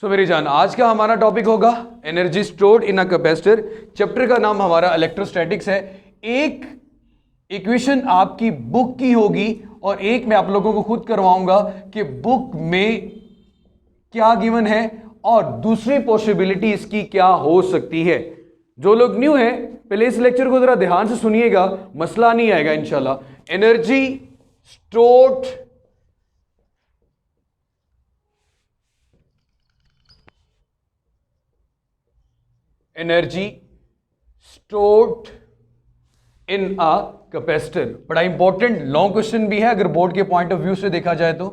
सो मेरी जान, आज का हमारा टॉपिक होगा energy stored in a capacitor. Chapter का नाम हमारा इलेक्ट्रोस्टैटिक्स है। एक इक्वेशन आपकी बुक की होगी और एक मैं आप लोगों को खुद करवाऊंगा कि बुक में क्या गिवन है और दूसरी पॉसिबिलिटी इसकी क्या हो सकती है। जो लोग न्यू है पहले इस लेक्चर को जरा ध्यान से सुनिएगा, मसला नहीं आएगा इंशाल्लाह। Energy stored energy stored in a capacitor, बड़ा इंपॉर्टेंट लॉन्ग क्वेश्चन भी है अगर बोर्ड के पॉइंट ऑफ व्यू से देखा जाए तो।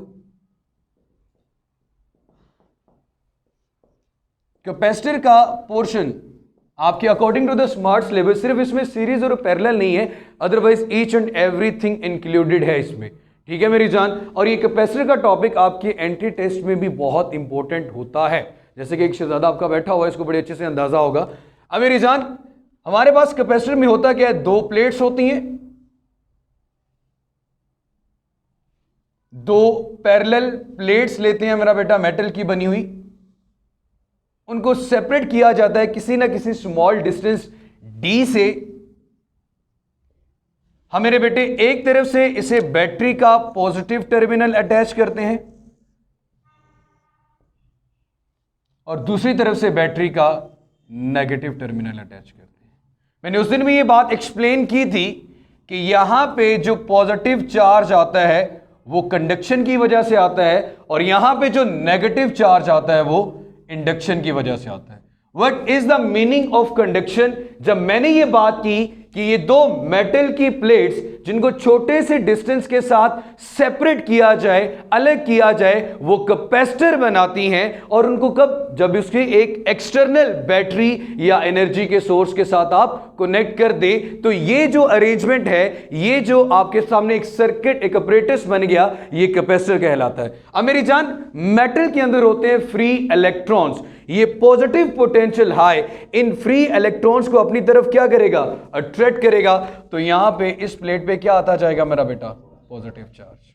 कैपेसिटर का पोर्शन आपके according to the smart syllabus सिर्फ इसमें सीरीज और पैरेलल नहीं है, otherwise each and everything included है इसमें। ठीक है मेरी जान। और ये कैपेसिटर का टॉपिक आपके एंट्री टेस्ट में भी बहुत इंपॉर्टेंट होता है। जैसे कि एक शहजादा आपका बैठा हुआ है, इसको बड़े अच्छे से अंदाजा होगा। अब मेरी जान, हमारे पास कैपेसिटर में होता क्या है, दो प्लेट्स होती हैं, दो पैरेलल प्लेट्स लेते हैं मेरा बेटा मेटल की बनी हुई, उनको सेपरेट किया जाता है किसी ना किसी स्मॉल डिस्टेंस डी से। हम मेरे बेटे एक तरफ से इसे बैटरी का पॉजिटिव टर्मिनल अटैच करते हैं और दूसरी तरफ से बैटरी का नेगेटिव टर्मिनल अटैच करते हैं। मैंने उस दिन भी ये बात एक्सप्लेन की थी कि यहां पे जो पॉजिटिव चार्ज आता है वो कंडक्शन की वजह से आता है और यहां पे जो नेगेटिव चार्ज आता है वो इंडक्शन की वजह से आता है। What is the meaning of conduction? जब मैंने ये बात की कि ये दो मेटल की प्लेट्स जिनको छोटे से डिस्टेंस के साथ सेपरेट किया जाए, अलग किया जाए, वो कैपेसिटर बनाती हैं। और उनको कब? जब उसकी एक एक्सटर्नल बैटरी या एनर्जी के सोर्स के साथ आप कनेक्ट कर दें। तो ये जो अरेंजमेंट है, ये जो आपके सामने एक सर्किट, एक अपरेटस बन गया, ये कैपेसिटर कहलाता है। अब मेरी जान, मेटल के अंदर होते हैं फ्री इलेक्ट्रॉन्स। ये positive potential high in free electrons को अपनी तरफ क्या करेगा? अट्रैक्ट करेगा। तो यहां पे इस प्लेट पे क्या आता जाएगा मेरा बेटा? Positive charge.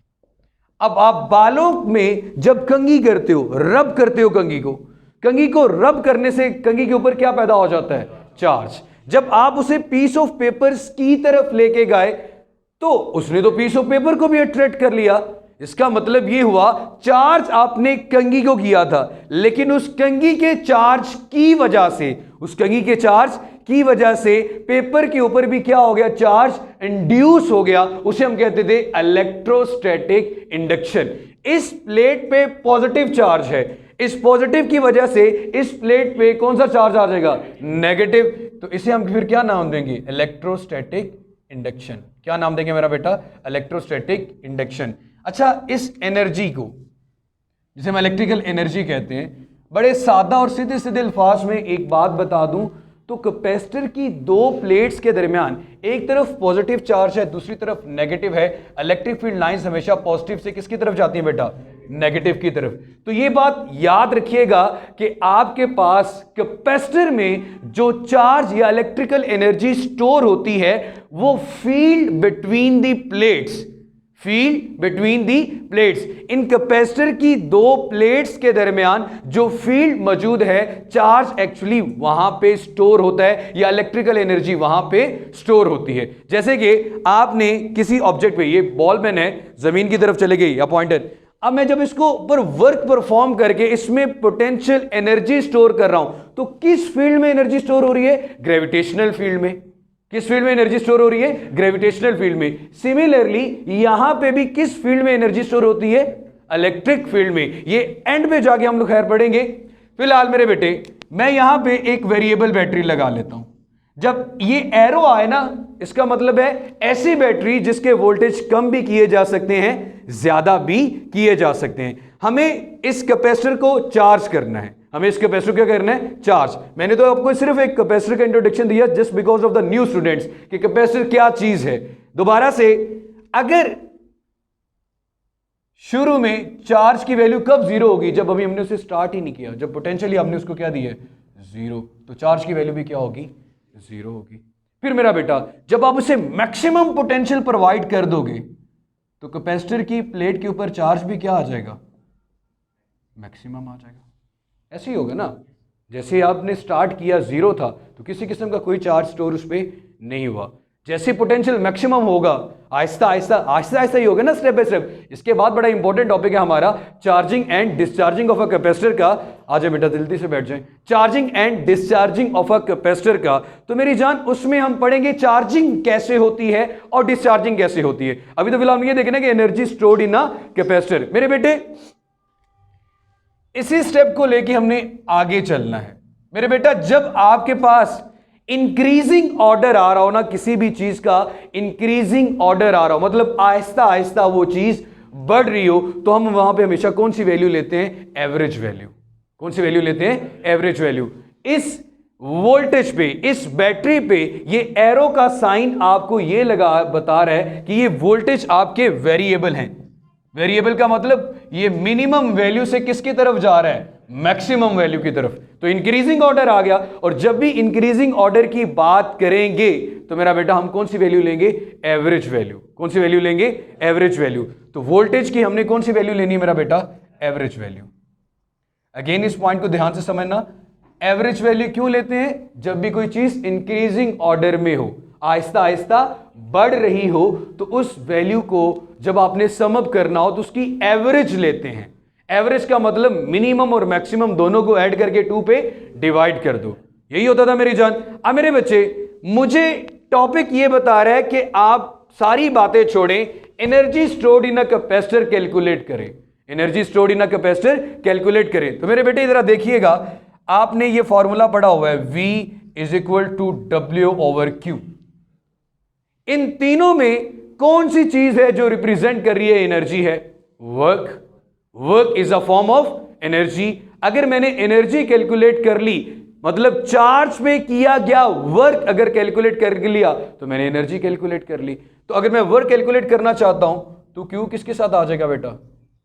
अब आप बालों में जब कंघी करते हो, रब करते हो कंघी को रब करने से कंघी के ऊपर क्या पैदा हो जाता है? चार्ज। जब आप उसे पीस ऑफ पेपर की तरफ लेके गए तो उसने तो पीस ऑफ पेपर को भी अट्रैक्ट कर लिया। इसका मतलब यह हुआ चार्ज आपने कंघी को किया था, लेकिन उस कंघी के चार्ज की वजह से, उस कंघी के चार्ज की वजह से पेपर के ऊपर भी क्या हो गया? चार्ज इंड्यूस हो गया। उसे हम कहते थे इलेक्ट्रोस्टैटिक इंडक्शन। इस प्लेट पे पॉजिटिव चार्ज है, इस पॉजिटिव की वजह से इस प्लेट पे कौन सा चार्ज आ जाएगा? नेगेटिव। तो इसे हम फिर क्या नाम देंगे? Electrostatic induction. क्या नाम देंगे मेरा बेटा? Electrostatic induction. अच्छा, इस एनर्जी को जिसे हम इलेक्ट्रिकल एनर्जी कहते हैं, बड़े सादा और सीधे सीधे अल्फाज में एक बात बता दूं तो कैपेसिटर की दो प्लेट्स के दरमियान एक तरफ पॉजिटिव चार्ज है, दूसरी तरफ नेगेटिव है। इलेक्ट्रिक फील्ड लाइंस हमेशा पॉजिटिव से किसकी तरफ जाती हैं बेटा? नेगेटिव की तरफ। तो ये बात याद रखिएगा कि आपके पास कैपेसिटर में जो चार्ज या इलेक्ट्रिकल एनर्जी स्टोर होती है वो field between the plates, field between the plates, in capacitor की दो प्लेट्स के दरमियान जो फील्ड मौजूद है, चार्ज एक्चुअली वहां पे स्टोर होता है या इलेक्ट्रिकल एनर्जी वहां पे स्टोर होती है। जैसे कि आपने किसी ऑब्जेक्ट पे, ये बॉल पेन है, जमीन की तरफ चले गई या पॉइंटर, अब मैं जब इसको ऊपर वर्क परफॉर्म करके इसमें पोटेंशियल एनर्जी स्टोर कर रहा हूं तो किस फील्ड में एनर्जी स्टोर हो रही है? ग्रेविटेशनल फील्ड में। किस फील्ड में एनर्जी स्टोर हो रही है? ग्रेविटेशनल फील्ड में। सिमिलरली यहां पे भी किस फील्ड में एनर्जी स्टोर होती है? इलेक्ट्रिक फील्ड में। ये एंड पे जाके हम लोग खैर पढ़ेंगे। फिलहाल मेरे बेटे मैं यहां पे एक वेरिएबल बैटरी लगा लेता हूं। जब ये एरो आए ना, इसका मतलब है ऐसी बैटरी जिसके वोल्टेज कम भी किए जा सकते हैं, ज्यादा भी किए जा सकते हैं। हमें इस कैपेसिटर को चार्ज करना है, हमें इस कैपेसिटर को क्या करना है? चार्ज। मैंने तो आपको सिर्फ एक कैपेसिटर का इंट्रोडक्शन दिया just because of the new students कि कैपेसिटर क्या चीज है। दोबारा से, अगर शुरू में चार्ज की वैल्यू कब जीरो होगी? जब अभी हमने उसे स्टार्ट ही नहीं किया, जब पोटेंशियली हमने उसको क्या दिया? जीरो। तो चार्ज की वैल्यू भी क्या होगी? जीरो होगी। फिर मेरा बेटा जब आप उसे मैक्सिमम पोटेंशियल प्रोवाइड कर दोगे तो कैपेसिटर की प्लेट के ऊपर चार्ज भी क्या आ जाएगा? मैक्सिमम आ जाएगा। ऐसे ही होगा ना, जैसे आपने स्टार्ट किया जीरो था तो किसी किस्म का कोई चार्ज स्टोर उस पर नहीं हुआ। जैसे पोटेंशियल मैक्सिमम होगा आहिस्ता आहिस्ता आहिस्ता आहिस्ता ही होगा ना, स्टेप बाय स्टेप। इसके बाद बड़ा इंपॉर्टेंट टॉपिक है हमारा charging and discharging of a capacitor का। आ जाए बेटा जल्दी से बैठ जाए। Charging and discharging of a capacitor का, तो मेरी जान उसमें हम पढ़ेंगे चार्जिंग कैसे होती है और डिस्चार्जिंग कैसे होती है। अभी तो फिलहाल ये देखना कि energy stored in a capacitor. मेरे बेटे इसी स्टेप को लेके हमने आगे चलना है। मेरे बेटा जब आपके पास इंक्रीजिंग ऑर्डर आ रहा हो ना, किसी भी चीज का इंक्रीजिंग ऑर्डर आ रहा हो, मतलब आहिस्ता आहिस्ता वो चीज बढ़ रही हो, तो हम वहां पे हमेशा कौन सी वैल्यू लेते हैं? Average value. कौन सी वैल्यू लेते हैं? Average value. इस वोल्टेज पे, इस बैटरी पे ये एरो का साइन आपको ये लगा बता रहा है कि ये वोल्टेज आपके वेरिएबल हैं। वेरिएबल का मतलब ये मिनिमम वैल्यू से किसकी तरफ जा रहा है? मैक्सिमम वैल्यू की तरफ। तो इंक्रीजिंग ऑर्डर आ गया, और जब भी इंक्रीजिंग ऑर्डर की बात करेंगे तो मेरा बेटा हम कौन सी वैल्यू लेंगे? Average value. कौन सी वैल्यू लेंगे? Average value. तो वोल्टेज की हमने कौन सी वैल्यू लेनी है मेरा बेटा? Average value. अगेन इस पॉइंट को ध्यान से समझना, एवरेज वैल्यू क्यों लेते हैं? जब भी कोई चीज इंक्रीजिंग ऑर्डर में हो, आहिस्ता आहिस्ता बढ़ रही हो, तो उस वैल्यू को जब आपने सम अप करना हो तो उसकी एवरेज लेते हैं। एवरेज का मतलब मिनिमम और मैक्सिमम दोनों को ऐड करके 2 पे डिवाइड कर दो। यही होता था मेरी जान। अब मेरे बच्चे, मुझे टॉपिक ये बता रहा है कि आप सारी बातें छोड़ें, energy stored in a capacitor calculate करें। Energy stored in a capacitor calculate करें। तो मेरे बेटे इधर देखिएगा, आपने ये फॉर्मूला पढ़ा हुआ है, V is equal to W/Q। इन तीनों में कौन सी चीज है जो रिप्रेजेंट कर रही है एनर्जी? है work. Work is a form of energy. अगर मैंने एनर्जी कैलकुलेट कर ली, मतलब चार्ज पे किया गया वर्क अगर कैलकुलेट कर लिया, तो मैंने एनर्जी कैलकुलेट कर ली। तो अगर मैं वर्क कैलकुलेट करना चाहता हूं तो क्यू किसके साथ आ जाएगा बेटा?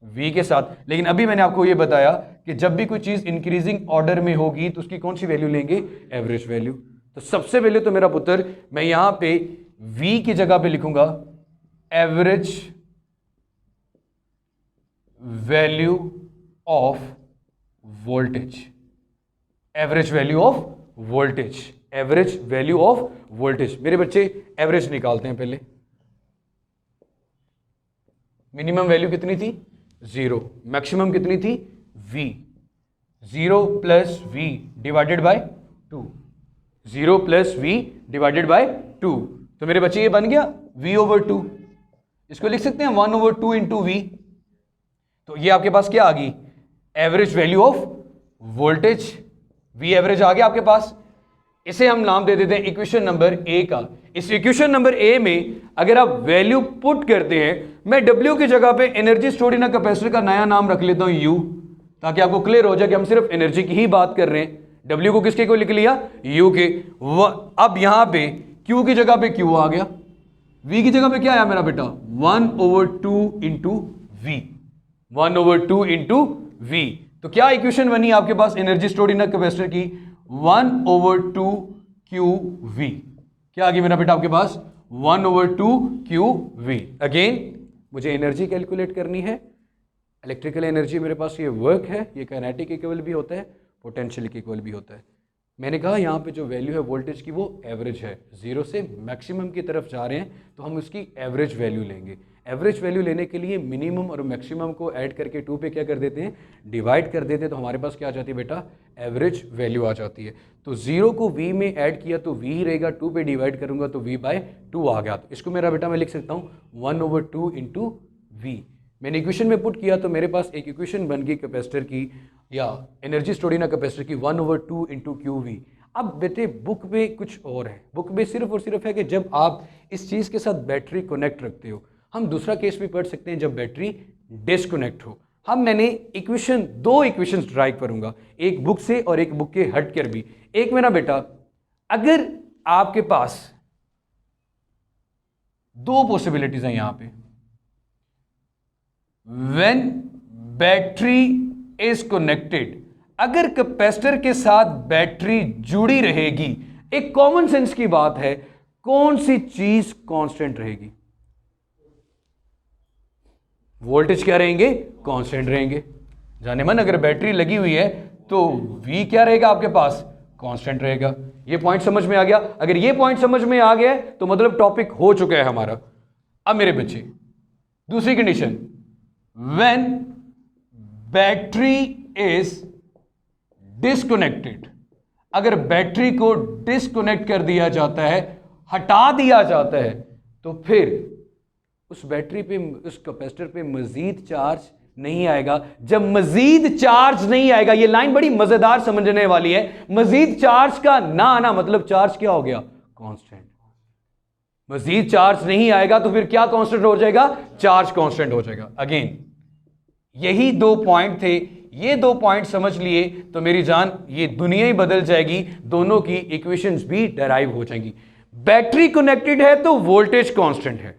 V के साथ। लेकिन अभी मैंने आपको यह बताया कि जब भी कोई चीज इंक्रीजिंग ऑर्डर में होगी तो उसकी कौन सी वैल्यू लेंगे? Average value. तो सबसे पहले तो मेरा पुत्र, मैं यहां पे V की जगह पे लिखूंगा average value of voltage. Average value of voltage. Average value of voltage. मेरे बच्चे एवरेज निकालते हैं पहले। मिनिमम वैल्यू कितनी थी? 0। मैक्सिमम कितनी थी? V। 0 plus V divided by 2। 0 plus V divided by 2। तो मेरे बच्चे ये बन गया V/2। इसको लिख सकते हैं 1/2 इंटू V। तो ये आपके पास क्या आ गई? Average value of voltage. V average आ गया आपके पास। इसे हम नाम दे देते हैं इक्वेशन नंबर A का। इस इक्वेशन नंबर A में अगर आप वैल्यू पुट करते हैं, मैं W की जगह पे energy stored in a capacitor का नया नाम रख लेता हूं U, ताकि आपको क्लियर हो जाए कि हम सिर्फ एनर्जी की ही बात कर रहे हैं। W को किसके को लिख लिया? U के। अब यहां पे Q की जगह पे Q आ गया, V की जगह पे क्या आया मेरा बेटा? 1/2 इंटू V। 1/2 into V। तो क्या इक्वेशन बनी आपके पास energy stored in a capacitor की? 1/2 QV। क्या आ गई मेरा बेटा आपके पास? 1/2 QV। अगेन मुझे एनर्जी कैलकुलेट करनी है। इलेक्ट्रिकल एनर्जी मेरे पास ये वर्क है, ये काइनेटिक इक्वल भी होता है, पोटेंशियल इक्वल भी होता है। मैंने कहा यहाँ पे जो वैल्यू है वोल्टेज की वो एवरेज है। 0 से मैक्सिमम की तरफ जा रहे हैं तो हम उसकी एवरेज वैल्यू लेंगे। एवरेज वैल्यू लेने के लिए मिनिमम और मैक्सिमम को ऐड करके 2 पे क्या कर देते हैं? डिवाइड कर देते हैं। तो हमारे पास क्या आ जाती है बेटा? एवरेज वैल्यू आ जाती है। तो 0 को V में ऐड किया तो V ही रहेगा, 2 पे डिवाइड करूंगा तो V/2 आ गया। तो इसको मेरा बेटा मैं लिख सकता हूँ 1/2 इंटू V। मैंने इक्वेशन में पुट किया तो मेरे पास एक इक्वेशन बन गई कैपेसिटर की, या energy stored in a capacitor की, 1/2 इंटू QV। अब बेटे बुक में कुछ और है। बुक में सिर्फ और सिर्फ है कि जब आप इस चीज़ के साथ बैटरी कनेक्ट रखते हो, हम दूसरा केस भी पढ़ सकते हैं जब बैटरी डिस्कनेक्ट हो। हम मैंने इक्वेशन, 2 इक्वेशन ड्राइव करूंगा, एक बुक से और एक बुक के हट कर भी। एक मेरा बेटा, अगर आपके पास 2 पॉसिबिलिटीज हैं यहां पे, व्हेन बैटरी इज कनेक्टेड, अगर कैपेसिटर के साथ बैटरी जुड़ी रहेगी, एक कॉमन सेंस की बात है, कौन सी चीज कांस्टेंट रहेगी? वोल्टेज क्या रहेंगे? कांस्टेंट रहेंगे। जाने मन, अगर बैटरी लगी हुई है तो V क्या रहेगा आपके पास, कांस्टेंट रहेगा। ये पॉइंट समझ में आ गया? अगर ये पॉइंट समझ में आ गया तो मतलब टॉपिक हो चुका है हमारा। अब मेरे बच्चे दूसरी condition, when battery is disconnected, अगर बैटरी को डिस्कनेक्ट कर दिया जाता है, हटा दिया जाता है, तो फिर उस बैटरी पे, उस कैपेसिटर पे मजीद चार्ज नहीं आएगा। जब मजीद चार्ज नहीं आएगा, ये लाइन बड़ी मजेदार समझने वाली है, मजीद चार्ज का ना आना मतलब चार्ज क्या हो गया, कांस्टेंट। मजीद चार्ज नहीं आएगा तो फिर क्या कांस्टेंट हो जाएगा, चार्ज कांस्टेंट हो जाएगा। अगेन यही दो पॉइंट थे, ये दो पॉइंट समझ लिए तो मेरी जान ये दुनिया ही बदल जाएगी, दोनों की इक्वेशंस भी डेराइव हो जाएंगी। बैटरी कनेक्टेड है तो वोल्टेज कांस्टेंट है,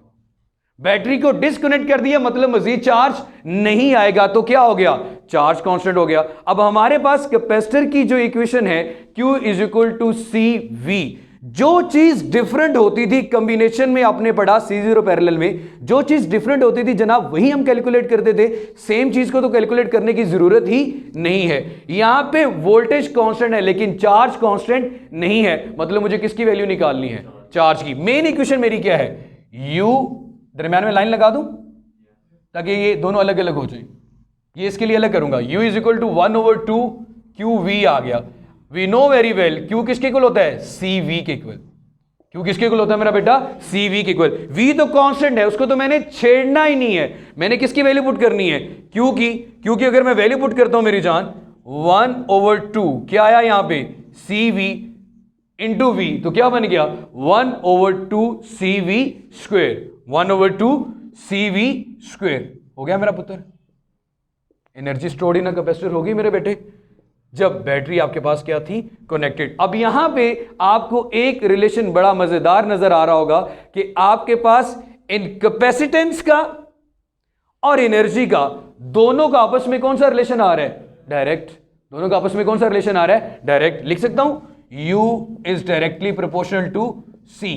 बैटरी को डिस्कनेक्ट कर दिया मतलब मजीद चार्ज नहीं आएगा तो क्या हो गया, चार्ज कांस्टेंट हो गया। अब हमारे पास कैपेसिटर की जो इक्वेशन है Q is equal to CV, जो चीज डिफरेंट होती थी कॉम्बिनेशन में, आपने पढ़ा C0 पैरेलल में, जो चीज डिफरेंट होती थी जनाब वही हम कैलकुलेट करते थे, सेम चीज को तो कैलकुलेट करने की जरूरत ही नहीं है। यहां पे वोल्टेज कांस्टेंट है लेकिन चार्ज कांस्टेंट नहीं है, मतलब मुझे किसकी वैल्यू निकालनी है, चार्ज की। मेन इक्वेशन मेरी क्या है, U, दरम्यान में लाइन लगा दूं ताकि ये दोनों अलग अलग हो जाए, ये इसके लिए अलग करूंगा, U is equal to 1/2 QV आ गया। We know very well Q किसके इक्वल होता है, CV के इक्वल। Q किसके इक्वल होता है मेरा बेटा, CV के इक्वल। V तो कांस्टेंट है, उसको तो मैंने छेड़ना ही नहीं है, मैंने किसकी वैल्यू पुट करनी है, Q की। Q की अगर मैं वैल्यू पुट करता हूं मेरी जान 1/2, क्या आया यहां पे, CV इंटू V, तो क्या बन गया 1/2 CV स्क्वेयर, 1/2 CV स्क्वेयर हो गया मेरा पुत्र। Energy stored in a capacitor होगी मेरे बेटे जब बैटरी आपके पास क्या थी, कनेक्टेड। अब यहां पे आपको एक रिलेशन बड़ा मजेदार नजर आ रहा होगा कि आपके पास इन कैपेसिटेंस का और एनर्जी का, दोनों का आपस में कौन सा रिलेशन आ रहा है, डायरेक्ट। दोनों का आपस में कौन सा रिलेशन आ रहा है, डायरेक्ट। लिख सकता हूं U is directly proportional to C।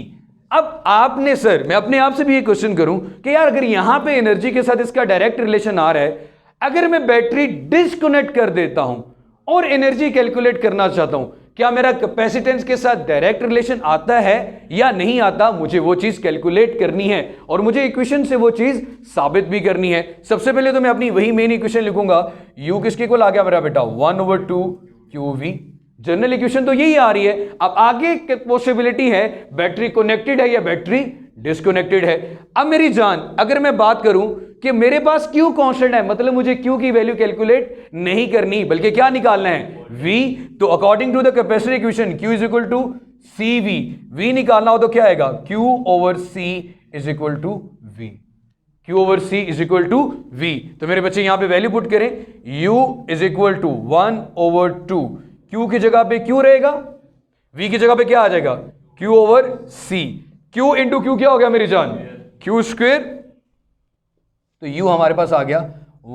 अब आपने, सर मैं अपने आप से भी ये क्वेश्चन करूं कि यार अगर यहां पे एनर्जी के साथ इसका डायरेक्ट रिलेशन आ रहा है, अगर मैं बैटरी डिस्कनेक्ट कर देता हूं और एनर्जी कैलकुलेट करना चाहता हूं, क्या मेरा कैपेसिटेंस के साथ डायरेक्ट रिलेशन आता है या नहीं आता, मुझे वो चीज कैलकुलेट करनी है और मुझे इक्वेशन से वो चीज साबित भी करनी है। सबसे पहले तो मैं अपनी वही मेन इक्वेशन लिखूंगा, U किसके इक्वल आ गया मेरा बेटा 1/2 QV। जनरल इक्वेशन तो यही आ रही है। अब आगे पॉसिबिलिटी है बैटरी कनेक्टेड है या बैटरी डिस्कनेक्टेड है। अब मेरी जान अगर मैं बात करूं कि मेरे पास Q कांस्टेंट है, मतलब मुझे Q की वैल्यू कैलकुलेट नहीं करनी बल्कि क्या निकालना है, V। तो according to the capacitor equation Q is equal to CV, V निकालना हो तो क्या आएगा, Q/C is equal to V, Q/C is equal to V। तो मेरे बच्चे यहां पे वैल्यू पुट करें, U is equal to 1/2, Q की जगह पे Q रहेगा, V की जगह पे क्या आ जाएगा, Q/C। Q इंटू Q क्या हो गया मेरी जान, Q स्क्वेयर। तो U हमारे पास आ गया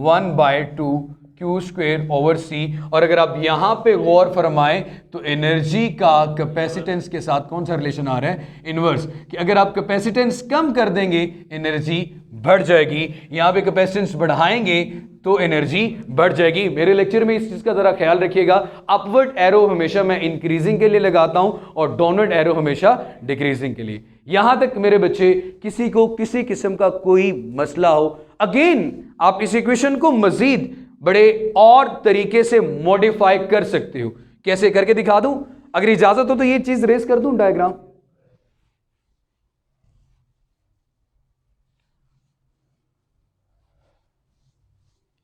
1/2 Q स्क्वेयर ओवर C। और अगर आप यहां पे गौर फरमाएं तो एनर्जी का कैपेसिटेंस के साथ कौन सा रिलेशन आ रहा है, इनवर्स, कि अगर आप कैपेसिटेंस कम कर देंगे एनर्जी बढ़ जाएगी, यहां पे कैपेसिटेंस बढ़ाएंगे तो एनर्जी बढ़ जाएगी। मेरे लेक्चर में इस चीज का जरा ख्याल रखिएगा, अपवर्ड एरो हमेशा मैं इंक्रीजिंग के लिए लगाता हूं और डाउनवर्ड एरो हमेशा डिक्रीजिंग के लिए। यहां तक मेरे बच्चे किसी को किसी किस्म का कोई मसला हो, अगेन आप इस इक्वेशन को मजीद बड़े और तरीके से मॉडिफाई कर सकते हो। कैसे करके दिखा दूं, अगर इजाजत हो तो ये चीज रेस कर दूं डायग्राम।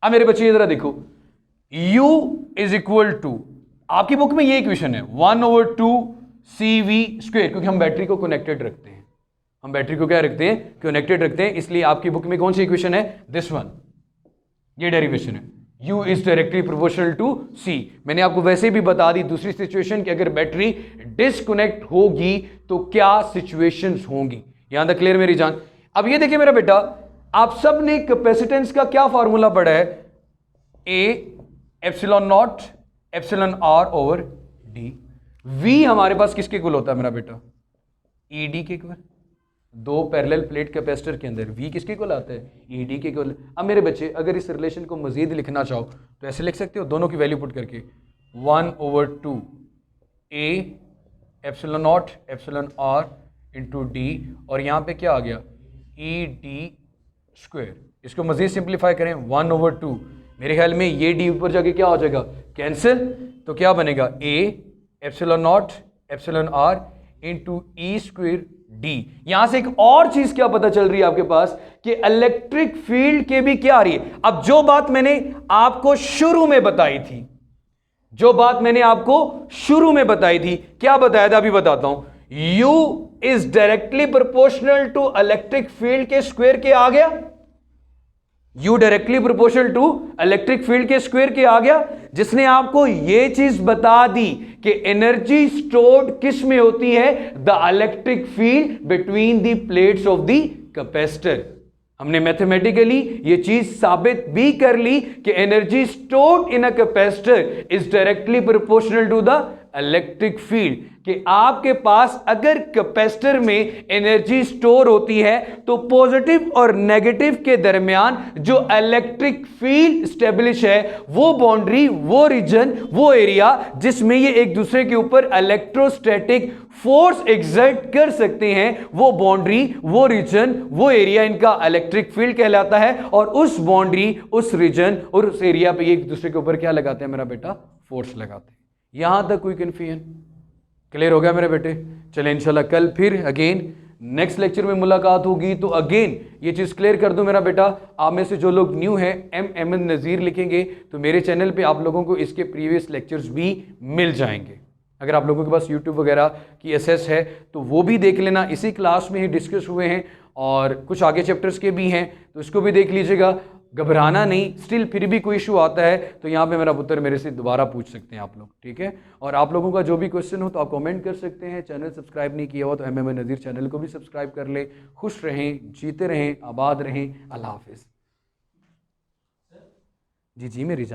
अब मेरे बच्चे जरा देखो, U इज इक्वल टू, आपकी बुक में ये इक्वेशन है 1/2 CV स्क्वेयर, क्योंकि हम बैटरी को कनेक्टेड रखते हैं, हम बैटरी को क्या रखते हैं, कनेक्टेड रखते हैं, इसलिए आपकी बुक में कौन सी इक्वेशन है, दिस वन, ये डेरिवेशन है। U is directly proportional to C। मैंने आपको वैसे भी बता दी दूसरी सिचुएशन कि अगर बैटरी डिस्कनेक्ट होगी तो क्या सिचुएशंस होंगी। यहां तक क्लियर मेरी जान। अब ये देखिए मेरा बेटा, आप सब ने कैपेसिटेंस का क्या फॉर्मूला पढ़ा है, A/ε0 εr/d। V हमारे पास किसके इक्वल होता है मेरा बेटा, ED के इक्वल। दो पैरेलल प्लेट कैपेसिटर के अंदर V किसके इक्वल आता है, ED के इक्वल। अब मेरे बच्चे अगर इस रिलेशन को मजीद लिखना चाहो तो ऐसे लिख सकते हो, दोनों की वैल्यू पुट करके 1/2 a epsilon naught epsilon r into d, और यहाँ पे क्या आ गया ई डी स्क्वायर। इसको मजीद सिंप्लीफाई करें 1/2, मेरे ख्याल में ये डी ऊपर जाके क्या हो जाएगा कैंसिल, तो क्या बनेगा a epsilon naught epsilon r into E square d. यहां से एक और चीज क्या पता चल रही है आपके पास कि इलेक्ट्रिक फील्ड के भी क्या आ रही है। अब जो बात मैंने आपको शुरू में बताई थी, जो बात मैंने आपको शुरू में बताई थी, क्या बताया था अभी बताता हूं, U is directly proportional to electric field के स्क्वायर के आ गया, U directly proportional to electric field के स्क्वायर के आ गया, जिसने आपको यह चीज बता दी कि एनर्जी स्टोर्ड किस में होती है, the electric field between the plates of the capacitor. हमने मैथमेटिकली ये चीज साबित भी कर ली कि energy stored in a capacitor is directly proportional to the electric field, कि आपके पास अगर कैपेसिटर में एनर्जी स्टोर होती है तो पॉजिटिव और नेगेटिव के दरमियान जो इलेक्ट्रिक फील्ड स्टेब्लिश है, वो बाउंड्री, वो रीजन, वो एरिया जिसमें ये एक दूसरे के ऊपर इलेक्ट्रोस्टैटिक फोर्स एग्जर्ट कर सकते हैं, वो बाउंड्री, वो रीजन, वो एरिया इनका इलेक्ट्रिक फील्ड कहलाता है। और उस बाउंड्री, उस रीजन और उस एरिया पे एक दूसरे के ऊपर क्या लगाते हैं मेरा बेटा, फोर्स लगाते हैं। यहां तक कोई कंफ्यूजन क्लियर हो गया मेरे बेटे? चले इंशाल्लाह कल फिर अगेन नेक्स्ट लेक्चर में मुलाकात होगी, तो अगेन ये चीज क्लियर कर दूं मेरा बेटा, आप में से जो लोग न्यू हैं एम नज़ीर लिखेंगे तो मेरे चैनल पे आप लोगों को इसके प्रीवियस लेक्चर्स भी मिल जाएंगे। अगर आप लोगों के पास यूट्यूब वगैरह की एसेस है तो वो भी देख लेना, इसी क्लास में ही डिस्कस हुए हैं और कुछ आगे चैप्टर्स के भी हैं, तो इसको भी देख लीजिएगा। घबराना नहीं, स्टिल फिर भी कोई इशू आता है तो यहाँ पे मेरा पुत्र मेरे से दोबारा पूछ सकते हैं आप लोग, ठीक है। और आप लोगों का जो भी क्वेश्चन हो तो आप कमेंट कर सकते हैं। चैनल सब्सक्राइब नहीं किया हुआ तो एम नज़ीर चैनल को भी सब्सक्राइब कर ले। खुश रहें, जीते रहें, आबाद रहें। अल्लाह हाफिज़। जी मेरी